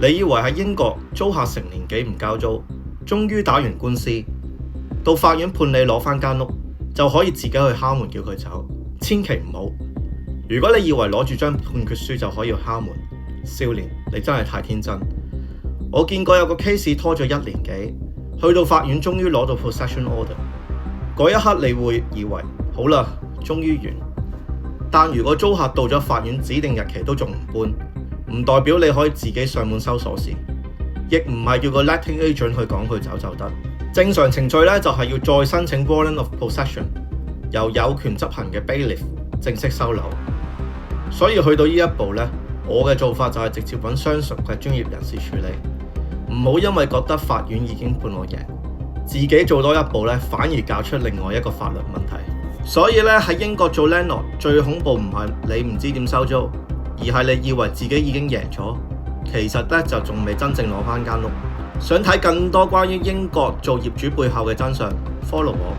你以為喺英國租客成年幾唔交租，終於打完官司，到法院判你攞返間屋，就可以自己去敲門叫佢走？千祈唔好！如果你以為攞住張判決書就可以敲門，少年，你真係太天真。我見過有個 case 拖咗1年幾，去到法院終於攞到 possession order， 嗰一刻你會以為好啦，終於完。但如果租客到咗法院指定日期都仲唔搬，唔代表你可以自己上門收鎖匙，亦唔係叫個 letting agent 去趕佢走就得。正常程序咧就係要再申請 warrant of possession， 由有權執行嘅 bailiff 正式收樓。所以去到呢一步咧，我嘅做法就係直接揾相熟嘅專業人士處理，唔好因為覺得法院已經判我贏，自己做多一步咧，反而搞出另外一個法律問題。所以咧喺英國做 landlord 最恐怖唔係你唔知點收租，而係你以為自己已經贏咗，其實咧就仲未真正攞返間屋。想睇更多關於英國做業主背後嘅真相 ，follow 我。